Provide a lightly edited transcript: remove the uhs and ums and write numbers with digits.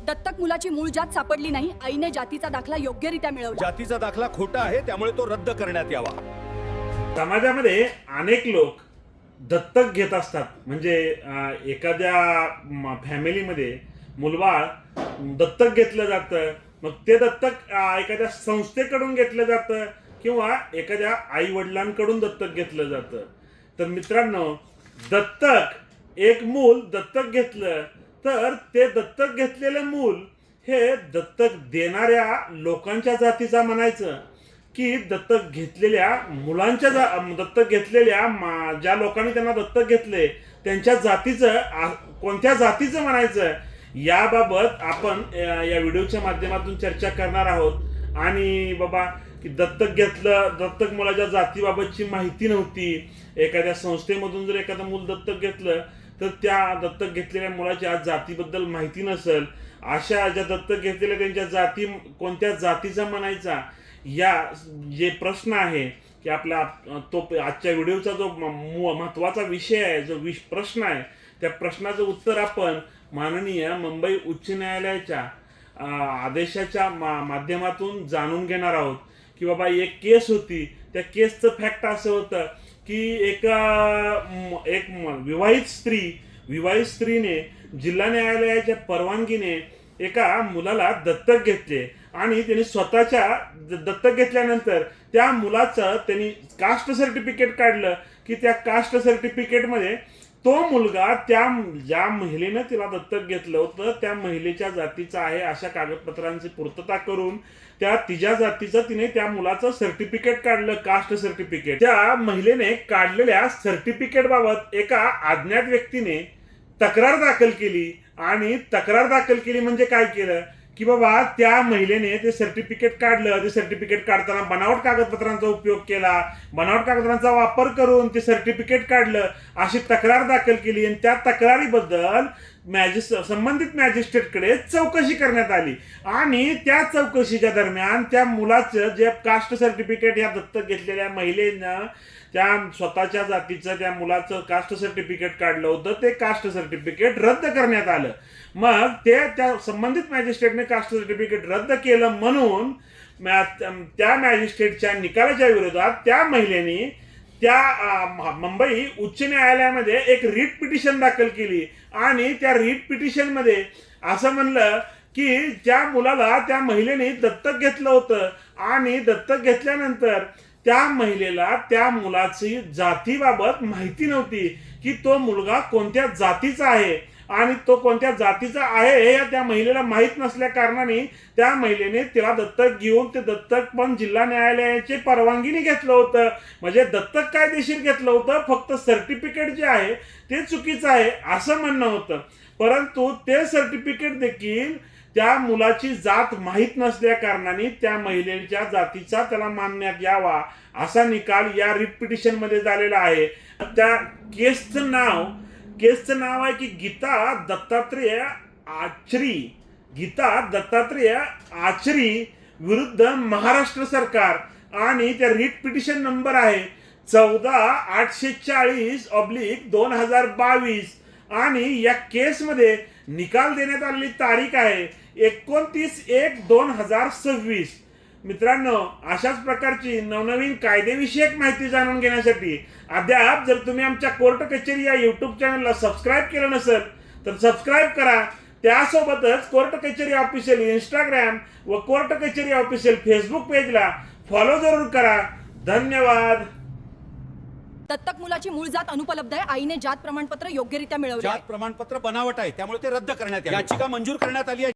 दत्तक मुलाची मूळ जात सापडली नाही, आईने जातीचा दाखला योग्यरित्या मिळवला. जातीचा दाखला खोटा आहे, त्यामुळे तो रद्द करण्यात यावा. समाजामध्ये अनेक लोक दत्तक घेत असतात. म्हणजे एखाद्या फॅमिलीमध्ये मुलबाळ दत्तक घेतलं जातं. मग ते दत्तक एखाद्या संस्थेकडून घेतलं जातं किंवा एखाद्या आई वडिलांकडून दत्तक घेतलं जातं. तर मित्रांनो, दत्तक एक मूल दत्तक घेतलं तर ते दत्तक घेतलेलं मूल हे दत्तक देणाऱ्या लोकांच्या जातीचा म्हणायचं की दत्तक घेतलेल्या मुलांच्या दत्तक घेतलेल्या ज्या लोकांनी त्यांना दत्तक घेतले त्यांच्या जातीचं कोणत्या जातीचं म्हणायचं, याबाबत आपण या व्हिडिओच्या माध्यमातून चर्चा करणार आहोत. आणि बाबा की दत्तक घेतलं, दत्तक मुलाच्या जातीबाबतची माहिती नव्हती, एखाद्या संस्थेमधून जर एखादं मूल दत्तक घेतलं तर त्या दत्तक घेतलेल्या मुलाच्या जातीबद्दल माहिती नसेल, अशा ज्या दत्तक घेतलेल्या त्यांच्या जाती कोणत्या जातीचा म्हणायचा, या जे प्रश्न आहे की आपला तो आजच्या व्हिडिओचा जो महत्त्वाचा विषय आहे, जो प्रश्न आहे, त्या प्रश्नाचं उत्तर आपण माननीय मुंबई उच्च न्यायालयाच्या आदेशाच्या माध्यमातून जाणून घेणार आहोत. की बाबा एक केस होती, त्या केसचं फॅक्ट असं होतं की एक विवाहित स्त्रीने जिल्हा न्यायालयाच्या परवानगीने एका मुलाला दत्तक घेतले आणि त्यांनी स्वतःच्या दत्तक घेतल्यानंतर त्या मुलाचं त्यांनी कास्ट सर्टिफिकेट काढलं की त्या कास्ट सर्टिफिकेटमध्ये तो मुलगा ज्या महिलेनं तिला दत्तक घेतलं होतं त्या महिलेच्या जातीचा आहे अशा कागदपत्रांची पूर्तता करून तिच्या जातीचं तिने त्या मुलाचं सर्टिफिकेट काढलं, कास्ट सर्टिफिकेट. त्या महिलेने काढलेल्या सर्टिफिकेट बाबत एका अज्ञात व्यक्तीने तक्रार दाखल केली. आणि तक्रार दाखल केली म्हणजे काय केलं की बाबा त्या महिलेने ते सर्टिफिकेट काढलं, ते सर्टिफिकेट काढताना बनावट कागदपत्रांचा उपयोग केला, बनावट कागदपत्रांचा वापर करून ते सर्टिफिकेट काढलं अशी तक्रार दाखल केली. आणि त्या तक्रारीबद्दल संबंधित मॅजिस्ट्रेटकडे चौकशी करण्यात आली. आणि त्या चौकशीच्या दरम्यान त्या मुलाचं जे कास्ट सर्टिफिकेट या दत्तक घेतलेल्या महिलेनं त्या स्वतःच्या जातीचं त्या मुलाचं कास्ट सर्टिफिकेट काढलं होतं, ते कास्ट सर्टिफिकेट रद्द करण्यात आलं. मग त्या संबंधित मॅजिस्ट्रेटने कास्ट सर्टिफिकेट रद्द केलं म्हणून त्या मॅजिस्ट्रेटच्या निकालाच्या विरोधात त्या महिलेने त्या मुंबई उच्च न्यायालयामध्ये एक रीट पिटिशन दाखल केली. आणि त्या रीट पिटिशनमध्ये असं म्हणलं की ज्या मुलाला त्या महिलेने दत्तक घेतलं होतं आणि दत्तक घेतल्यानंतर त्या महिलेला त्या मुलाची जातीबाबत माहिती नव्हती की तो मुलगा कोणत्या जातीचा आहे. आणि तो कोणत्या जातीचा आहे हे त्या महिलेला माहीत नसल्या कारणाने त्या महिलेने तिला दत्तक घेऊन ते दत्तक पण जिल्हा न्यायालयाची परवानगीने घेतलं होतं. म्हणजे दत्तक कायदेशीर घेतलं होतं, फक्त सर्टिफिकेट जे आहे ते चुकीचं आहे असं म्हणणं होतं. परंतु ते सर्टिफिकेट देखील त्या मुलाची जात माहीत नसल्या कारणाने त्या महिलेच्या जातीचा त्याला मानण्यात यावा असा निकाल या रिट पिटिशन मध्ये झालेला आहे. त्या केसचं नाव आहे की गीता दत्तात्रेय आचरी विरुद्ध महाराष्ट्र सरकार. आणि त्या रिट पिटिशन नंबर आहे 14/840/2022. आणि या केसमध्ये निकाल देण्यात आलेली तारीख आहे 29/1/2026. मित्रांनो, अशाच प्रकारची नवनवीन कायदेविषयक माहिती जाणून घेण्यासाठी अद्याप जर तुम्ही आमच्या कोर्ट कचेरी या युट्यूब चॅनलला सबस्क्राईब केलं नसेल तर सबस्क्राईब करा. त्यासोबतच कोर्ट कचेरी ऑफिशियल इंस्टाग्राम व कोर्ट कचेरी ऑफिशियल फेसबुक पेजला फॉलो जरूर करा. धन्यवाद. दत्तक मुलाची मूळ जात अनुपलब्ध आहे, आईने जात प्रमाणपत्र योग्यरित्या मिळवले. जात प्रमाणपत्र बनावट आहे, त्यामुळे ते रद्द करण्यात यावे. याचिका मंजूर करण्यात आली आहे.